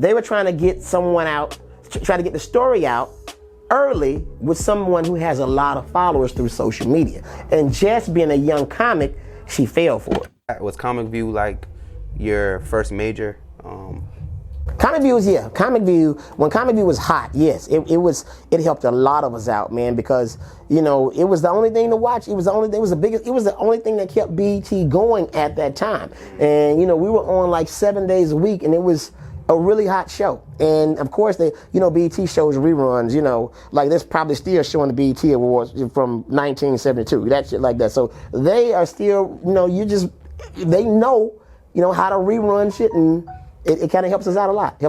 they were trying to get someone out, try to get the story out early with someone who has a lot of followers through social media. And Jess, being a young comic, she fell for it. Was Comedyview like your first major? Comedyview was, yeah. Comedyview, when Comedyview was hot, yes, it helped a lot of us out, man, because you know it was the only thing to watch. It was the only thing that kept BET going at that time. And you know, we were on like 7 days a week, and it was a really hot show. And of course, BET shows reruns. You know, like they're probably still showing the BET Awards from 1972. That shit like that. So they are still, you know, they know, you know, how to rerun shit, and it kind of helps us out a lot.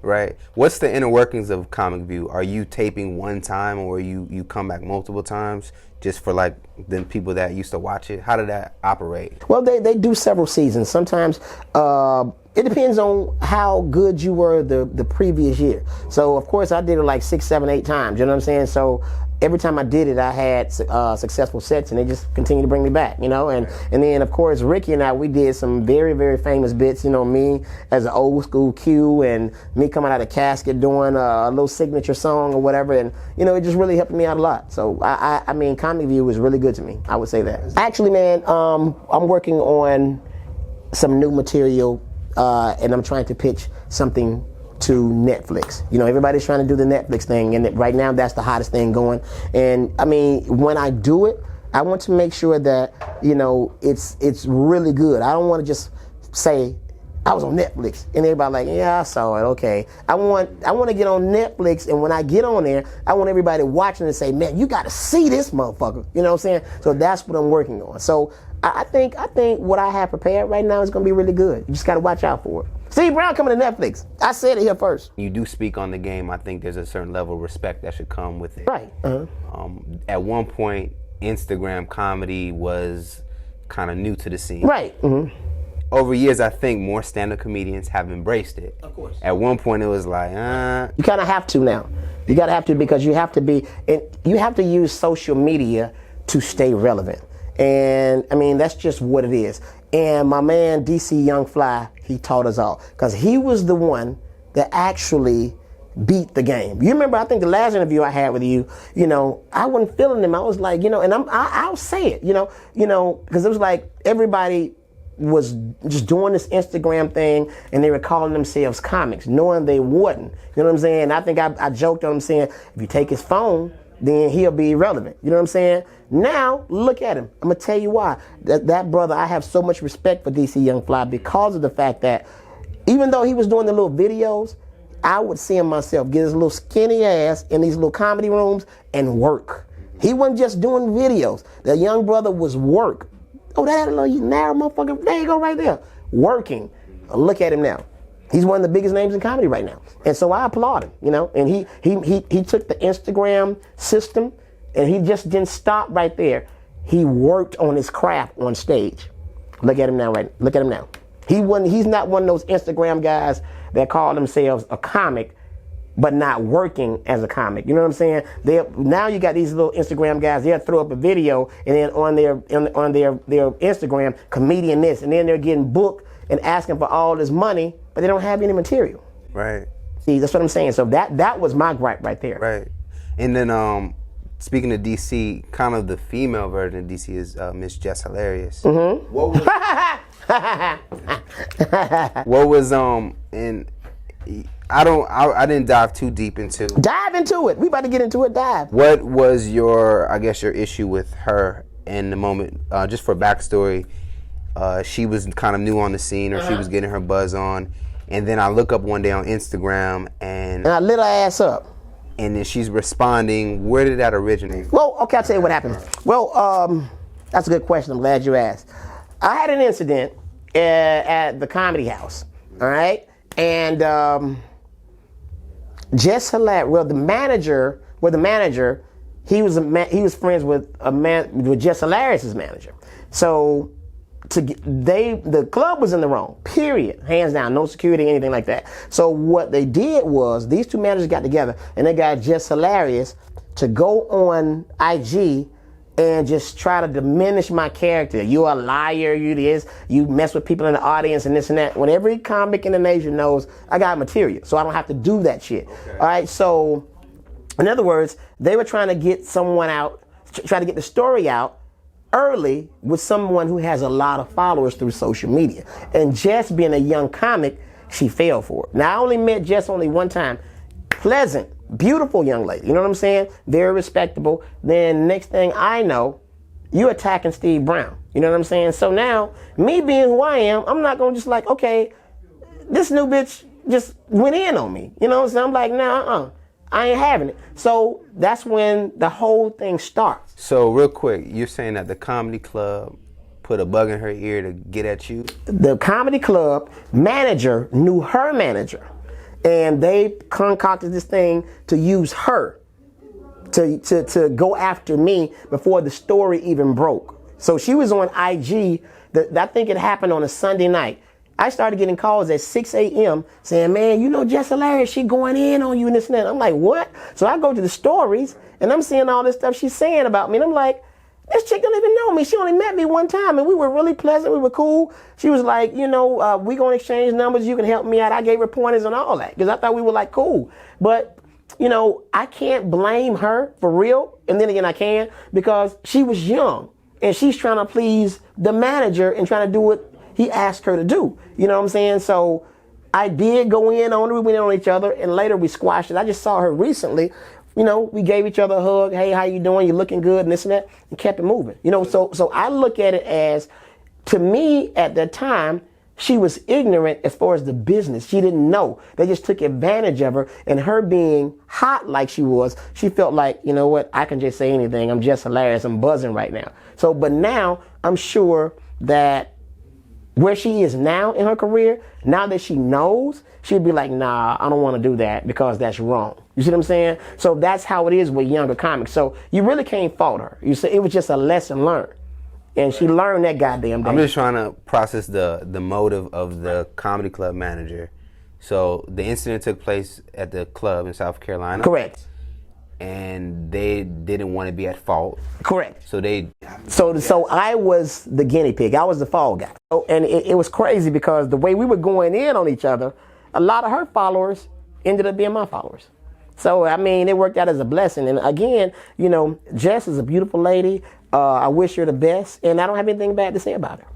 Right. What's the inner workings of Comedyview? Are you taping one time, or you come back multiple times just for like the people that used to watch it? How did that operate? Well, they do several seasons. Sometimes it depends on how good you were the previous year. So of course I did it like 6, 7, 8 times. You know what I'm saying? So every time I did it, I had successful sets, and they just continued to bring me back, you know. And then, of course, Ricky and I, we did some very, very famous bits, you know, me as an old school Q, and me coming out of the casket doing a little signature song or whatever. And, you know, it just really helped me out a lot. So, I mean, Comedyview was really good to me. I would say that. Actually, man, I'm working on some new material, and I'm trying to pitch something to Netflix. You know, everybody's trying to do the Netflix thing, and right now that's the hottest thing going. And I mean, when I do it, I want to make sure that, you know, it's really good. I don't want to just say I was on Netflix and everybody like, yeah, I saw it, okay. I want to get on Netflix, and when I get on there, I want everybody watching to say, man, you got to see this motherfucker. You know what I'm saying? So that's what I'm working on. So I think what I have prepared right now is going to be really good. You just got to watch out for it. Steve Brown coming to Netflix. I said it here first. You do speak on the game. I think there's a certain level of respect that should come with it. Right. At one point, Instagram comedy was kind of new to the scene. Right. Mm-hmm. Over years, I think more stand-up comedians have embraced it. Of course. At one point, it was like, You kind of have to now. You got to have to, because you have to be, and you have to use social media to stay relevant. And I mean, that's just what it is. And my man, DC Young Fly, he taught us all. Because he was the one that actually beat the game. You remember, I think the last interview I had with you, you know, I wasn't feeling him. I was like, you know, and I'll say it, you know, because it was like everybody was just doing this Instagram thing, and they were calling themselves comics, knowing they wouldn't. You know what I'm saying? I think I joked on him saying, if you take his phone, then he'll be irrelevant. You know what I'm saying? Now, look at him. I'm going to tell you why. That brother, I have so much respect for DC Young Fly because of the fact that even though he was doing the little videos, I would see him myself get his little skinny ass in these little comedy rooms and work. He wasn't just doing videos. The young brother was work. Oh, that had a little narrow motherfucker. There you go right there. Working. Look at him now. He's one of the biggest names in comedy right now. And so I applaud him, you know. And he took the Instagram system, and he just didn't stop right there. He worked on his craft on stage. Look at him now, right? Look at him now. He's not one of those Instagram guys that call themselves a comic, but not working as a comic. You know what I'm saying? Now you got these little Instagram guys, they'll throw up a video, and then on their Instagram, comedian this, and then they're getting booked and asking for all this money, but they don't have any material. Right. See, that's what I'm saying. So that was my gripe right there. Right. And then speaking of DC, kind of the female version of DC is Miss Jess Arias. Mm-hmm. What was and I didn't dive too deep into. Dive into it. We about to get into it. Dive. What was your issue with her in the moment? Just for backstory, she was kind of new on the scene, or she was getting her buzz on, and then I look up one day on Instagram and I lit her ass up. And then she's responding. Where did that originate from? Well, okay, I'll tell you what happened. Well, that's a good question. I'm glad you asked. I had an incident at the Comedy House, all right? And Jess Arias, the manager, he was friends with Jess Arias' manager. So the club was in the wrong, period, hands down, no security, anything like that. So what they did was these two managers got together and they got Jess Arias to go on IG and just try to diminish my character. You're a liar, you this, you mess with people in the audience and this and that. When every comic in the nation knows I got material, so I don't have to do that shit. Okay. All right, so in other words, they were trying to get someone out, try to get the story out early with someone who has a lot of followers through social media. And Jess, being a young comic, she fell for it. Now, I only met Jess only one time. Pleasant, beautiful young lady. You know what I'm saying? Very respectable. Then next thing I know, you attacking Steve Brown. You know what I'm saying? So now, me being who I am, I'm not gonna just like, okay, this new bitch just went in on me. You know what I'm saying? I'm like, nah, I ain't having it. So that's when the whole thing starts. So real quick, you're saying that the comedy club put a bug in her ear to get at you? The comedy club manager knew her manager, and they concocted this thing to use her to go after me before the story even broke. So she was on IG. I think it happened on a Sunday night. I started getting calls at 6 a.m. saying, man, you know Jess Arias, she going in on you and this and that. I'm like, what? So I go to the stories and I'm seeing all this stuff she's saying about me. And I'm like, this chick don't even know me. She only met me one time and we were really pleasant. We were cool. She was like, you know, we gonna exchange numbers. You can help me out. I gave her pointers and all that because I thought we were like cool. But, you know, I can't blame her for real. And then again, I can, because she was young and she's trying to please the manager and trying to do what he asked her to do. You know what I'm saying? So I did go in on her. We went in on each other and later we squashed it. I just saw her recently. You know, we gave each other a hug. Hey, how you doing? You looking good and this and that, and kept it moving. You know, so I look at it as, to me at that time, she was ignorant as far as the business. She didn't know. They just took advantage of her, and her being hot like she was, she felt like, you know what, I can just say anything. I'm just hilarious. I'm buzzing right now. So, but now I'm sure that where she is now in her career, now that she knows, she'd be like, nah, I don't want to do that because that's wrong. You see what I'm saying? So that's how it is with younger comics. So you really can't fault her. You say it was just a lesson learned. And she learned that goddamn day. I'm just trying to process the motive of the comedy club manager. So the incident took place at the club in South Carolina. Correct. And they didn't want to be at fault. Correct. So So I was the guinea pig. I was the fall guy. And it was crazy because the way we were going in on each other, a lot of her followers ended up being my followers. So, I mean, it worked out as a blessing. And again, you know, Jess is a beautiful lady. I wish her the best. And I don't have anything bad to say about her.